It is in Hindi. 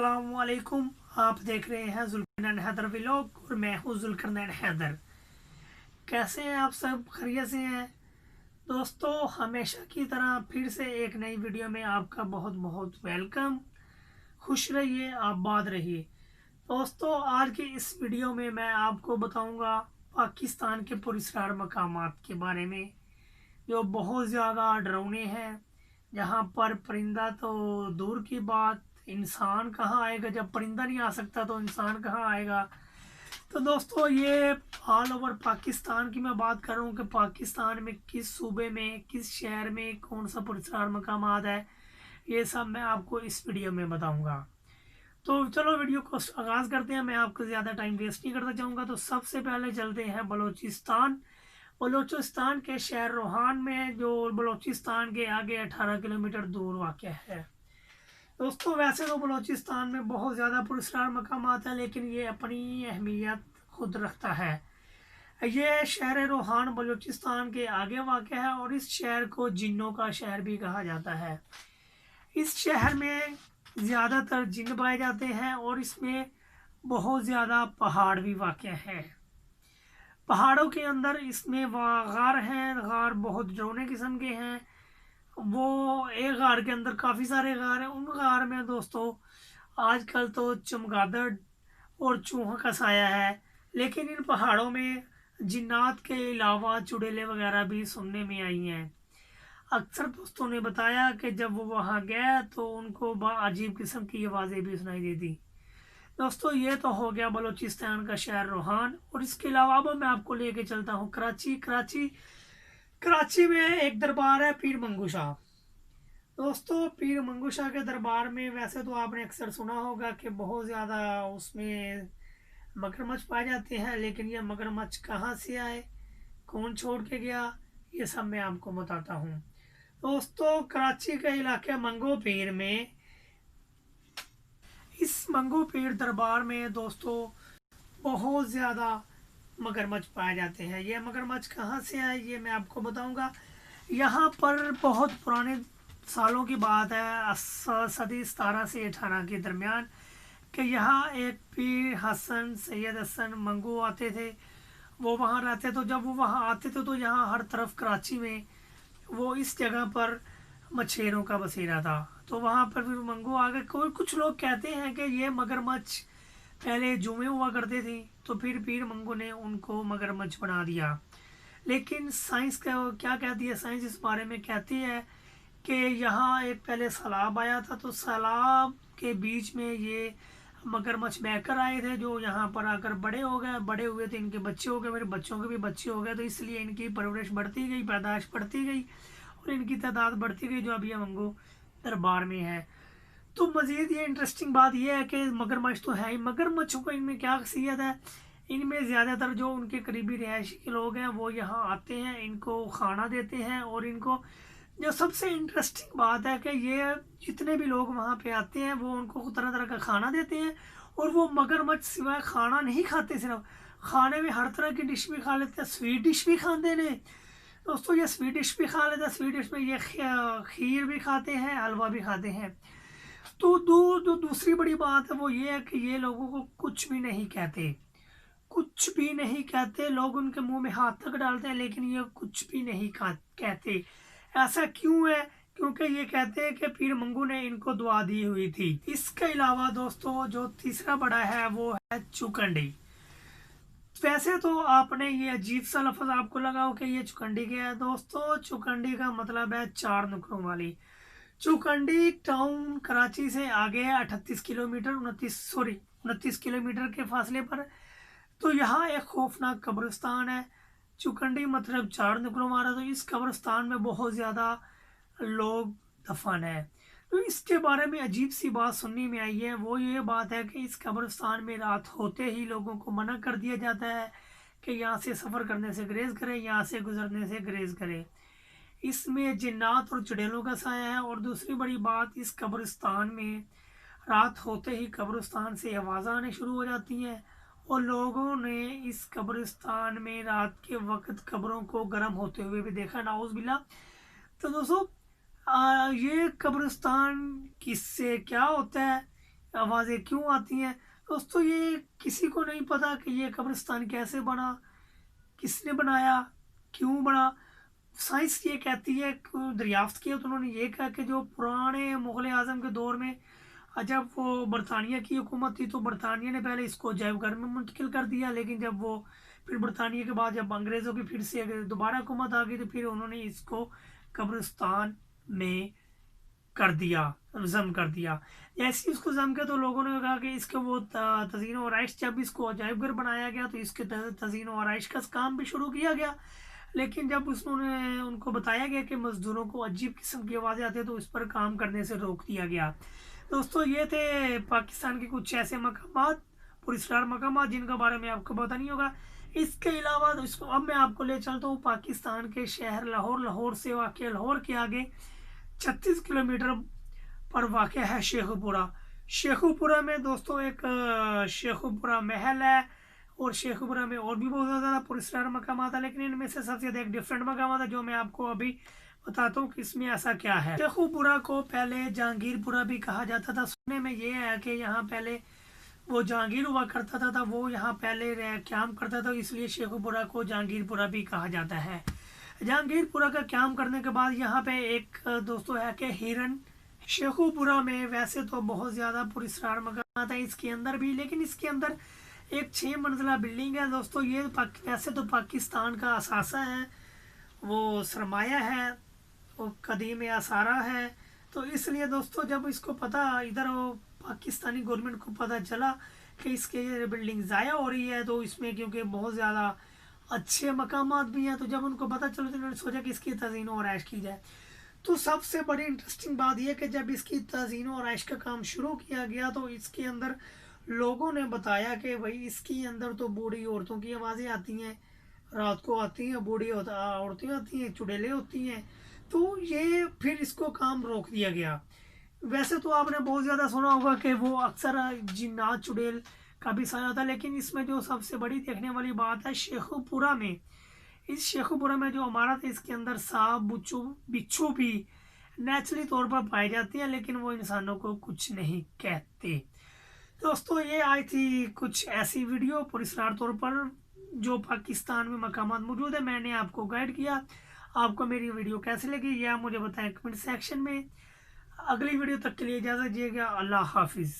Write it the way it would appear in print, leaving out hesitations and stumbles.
अस्सलामुअलैकुम। आप देख रहे हैं जुल्करनैन हैदर व्लॉग और मैं हूँ जुल्करनैन हैदर। कैसे हैं आप सब? खैरियत से हैं दोस्तों? हमेशा की तरह फिर से एक नई वीडियो में आपका बहुत बहुत वेलकम। खुश रहिए, आबाद रहिए। दोस्तों, आज की इस वीडियो में मैं आपको बताऊंगा पाकिस्तान के पुरस्कार मकामात के बारे में, जो बहुत ज़्यादा डरावने हैं। जहाँ पर परिंदा तो दूर की बात, इंसान कहाँ आएगा? जब परिंदा नहीं आ सकता तो इंसान कहाँ आएगा? तो दोस्तों, ये ऑल ओवर पाकिस्तान की मैं बात कर रहा हूँ कि पाकिस्तान में किस सूबे में, किस शहर में कौन सा पुरस्कार मकामात है, ये सब मैं आपको इस वीडियो में बताऊंगा। तो चलो वीडियो को आगाज़ करते हैं। मैं आपको ज़्यादा टाइम वेस्ट नहीं करना चाहूँगा। तो सबसे पहले चलते हैं बलूचिस्तान। बलूचिस्तान के शहर रोहान में, जो बलूचिस्तान के आगे 18 किलोमीटर दूर वाक़ है। दोस्तों, वैसे तो बलूचिस्तान में बहुत ज़्यादा पुरस्कार मकामात है, लेकिन ये अपनी अहमियत खुद रखता है। ये शहर रोहान बलूचिस्तान के आगे वाक़ है और इस शहर को जिन्नों का शहर भी कहा जाता है। इस शहर में ज़्यादातर जिन्न पाए जाते हैं और इसमें बहुत ज़्यादा पहाड़ भी वाक़ हैं। पहाड़ों के अंदर इसमें गार हैं। गार बहुत डरावने किस्म के हैं। वो एक गार के अंदर काफ़ी सारे गार हैं। उन गार में दोस्तों आजकल तो चमगादड़ और चूहों का साया है, लेकिन इन पहाड़ों में जिन्नात के अलावा चुड़ैलें वगैरह भी सुनने में आई हैं। अक्सर दोस्तों ने बताया कि जब वो वहाँ गए तो उनको अजीब किस्म की आवाज़ें भी सुनाई दी थी। दोस्तों, ये तो हो गया बलूचिस्तान का शहर रोहान। और इसके अलावा अब मैं आपको लेके चलता हूँ कराची। कराची में एक दरबार है पीर मंगू शाह। दोस्तों, पीर मंगू शाह के दरबार में वैसे तो आपने अक्सर सुना होगा कि बहुत ज़्यादा उसमें मगरमच्छ पाए जाते हैं, लेकिन ये मगरमच्छ कहाँ से आए, कौन छोड़ के गया, ये सब मैं आपको बताता हूँ। दोस्तों, कराची के इलाके मंगो पीर में, इस मंगो पीर दरबार में दोस्तों बहुत ज़्यादा मगरमच्छ पाए जाते हैं। ये मगरमच्छ कहाँ से आए ये मैं आपको बताऊंगा। यहाँ पर बहुत पुराने सालों की बात है, सदी 17 से 18 के दरमियान, कि यहाँ एक पीर हसन सैयद हसन मंगू आते थे। वो वहाँ रहते, तो जब वो वहाँ आते थे तो यहाँ हर तरफ कराची में वो इस जगह पर मछेरों का बसेरा था। तो वहाँ पर फिर मंगू आ गए। कोई कुछ लोग कहते हैं कि ये मगरमच्छ पहले जुमे हुआ करते थे, तो फिर पीर मंगू ने उनको मगरमच्छ बना दिया। लेकिन साइंस का क्या कहती है? साइंस इस बारे में कहती है कि यहाँ एक पहले सैलाब आया था, तो सैलाब के बीच में ये मगरमच्छ बहकर आए थे, जो यहाँ पर आकर बड़े हो गए। बड़े हुए तो इनके बच्चे हो गए, मेरे बच्चों के भी बच्चे हो गए, तो इसलिए इनकी परवरिश बढ़ती गई, पैदाइश बढ़ती गई और इनकी तादाद बढ़ती गई, जो अभी मंगू दरबार में है। तो मज़ीद ये इंटरेस्टिंग बात यह है कि मगरमच्छ तो है ही, मगरमच्छों को इनमें क्या खासियत है? इनमें ज़्यादातर जो उनके करीबी रिहायशी के लोग हैं वो यहाँ आते हैं, इनको खाना देते हैं। और इनको जो सबसे इंटरेस्टिंग बात है कि ये जितने भी लोग वहाँ पे आते हैं वो उनको तरह तरह का खाना देते हैं। और वो मगरमच्छ सिवाय खाना नहीं खाते, सिर्फ खाने में हर तरह की डिश भी खा लेते हैं। स्वीट डिश भी खाते हैं दोस्तों, ये स्वीट डिश भी खा लेते हैं। स्वीट डिश में ये खीर भी खाते हैं, हलवा भी खाते हैं। तो जो दूसरी बड़ी बात है वो ये है कि ये लोगों को कुछ भी नहीं कहते, कुछ भी नहीं कहते। लोग उनके मुंह में हाथ तक डालते हैं, लेकिन ये कुछ भी नहीं कहते। ऐसा क्यों है? क्योंकि ये कहते हैं कि पीर मंगू ने इनको दुआ दी हुई थी। इसके अलावा दोस्तों, जो तीसरा बड़ा है वो है चुकंडी। वैसे तो आपने ये अजीब सा लफ्ज़ आपको लगा हो कि ये चुकंडी क्या है। दोस्तों, चुकंडी का मतलब है चार नुकरों वाली। चुकंडी टाउन कराची से आगे है 38 किलोमीटर, 29 किलोमीटर के फासले पर। तो यहाँ एक खौफनाक कब्रिस्तान है। चुकंडी मतलब चार नुकरों वाला। तो इस कब्रिस्तान में बहुत ज़्यादा लोग दफन है। तो इसके बारे में अजीब सी बात सुनने में आई है। वो ये बात है कि इस कब्रिस्तान में रात होते ही लोगों को मना कर दिया जाता है कि यहाँ से सफ़र करने से गुरेज करें, यहाँ से गुजरने से गुरेज करें। इसमें जिन्नात और चुड़ैलों का साया है। और दूसरी बड़ी बात, इस कब्रिस्तान में रात होते ही कब्रिस्तान से आवाज़ आने शुरू हो जाती हैं और लोगों ने इस कब्रिस्तान में रात के वक्त कब्रों को गर्म होते हुए भी देखा, नाउज़ बिल्लाह। तो दोस्तों, ये कब्रिस्तान किससे क्या होता है आवाज़ें क्यों आती हैं। दोस्तों ये किसी को नहीं पता कि ये कब्रिस्तान कैसे बना, किसने बनाया, क्यों बना। साइंस ये कहती है, दरियाफ्त किया तो उन्होंने ये कहा कि जो पुराने मुग़ल आज़म के दौर में जब वो बरतानिया की हुकूमत थी तो बरतानिया ने पहले इसको अजायबघर में मुंतकिल कर दिया, लेकिन जब वो फिर बरतानिया के बाद जब अंग्रेज़ों की फिर से दोबारा हुकूमत आ गई तो फिर उन्होंने इसको कब्रिस्तान में कर दिया, जम कर दिया। जैसे ही उसको जम किया तो लोगों ने कहा कि इसके वो तज़ीन और आइश, जब इसको अजायबघर बनाया गया तो इसके तज़ीन और आइश का काम भी शुरू किया गया। लेकिन जब उसने उनको बताया गया कि मज़दूरों को अजीब किस्म की आवाज़ें आती हैं तो इस पर काम करने से रोक दिया गया। दोस्तों ये थे पाकिस्तान के कुछ ऐसे मकामात, पुरस्कार मकामात जिनके बारे में आपको पता नहीं होगा। इसके अलावा इसको अब मैं आपको ले चलता हूँ पाकिस्तान के शहर लाहौर। लाहौर से वाक़ लाहौर के आगे 36 किलोमीटर पर वाक़ है शेखुपुरा। शेखुपुरा में दोस्तों एक शेखुपुरा महल है और शेखुपुरा में और भी बहुत ज़्यादा पुरस्कार मकामात है, लेकिन इनमें से सबसे ज़्यादा एक डिफरेंट मकामात है जो मैं आपको अभी बताता हूँ कि इसमें ऐसा क्या है। शेखुपुरा को पहले जहांगीरपुरा भी कहा जाता था। सुनने में ये है कि यहाँ पहले वो जहांगीर हुआ करता था वो यहाँ पहले क़याम करता था, इसलिए शेखुपुरा को जहांगीरपुरा भी कहा जाता है। जहांगीरपुरा का क़याम करने के बाद यहाँ पे एक दोस्तों है कि हिरन। शेखुपुरा में वैसे तो बहुत ज़्यादा पुरस्कार मकामात है इसके अंदर भी, लेकिन इसके अंदर एक 6 मंजिला बिल्डिंग है दोस्तों। ये वैसे तो पाकिस्तान का असासा है, वो सरमाया है, वो कदीम आसारा है। तो इसलिए दोस्तों जब इसको पता इधर वो पाकिस्तानी गवर्नमेंट को पता चला कि इसके बिल्डिंग ज़ाया हो रही है तो इसमें क्योंकि बहुत ज़्यादा अच्छे मकामात भी हैं, तो जब उनको पता चला तो उन्होंने सोचा कि इसकी तज़ीन और आइश की जाए। तो सबसे बड़ी इंटरेस्टिंग बात यह कि जब इसकी तज़ीन और आइश का काम शुरू किया गया तो इसके अंदर लोगों ने बताया कि भाई इसके अंदर तो बूढ़ी औरतों की आवाज़ें आती हैं, रात को आती हैं, बूढ़ी औरतें आती हैं, चुड़ैलें होती हैं। तो ये फिर इसको काम रोक दिया गया। वैसे तो आपने बहुत ज़्यादा सुना होगा कि वो अक्सर जिन्नात चुड़ैल का भी साया होता है, लेकिन इसमें जो सबसे बड़ी देखने वाली बात है शेखुपुरा में, इस शेखुपुरा में जो इमारत है इसके अंदर सांप बिच्छू भी नेचुरली तौर पर पाए जाते हैं, लेकिन वो इंसानों को कुछ नहीं कहते। दोस्तों ये आई थी कुछ ऐसी वीडियो पुरस्कार तौर पर जो पाकिस्तान में मकामात मौजूद है, मैंने आपको गाइड किया। आपको मेरी वीडियो कैसी लगी यह मुझे बताएं कमेंट सेक्शन में। अगली वीडियो तक के लिए इजाज़त दीजिएगा। अल्लाह हाफिज़।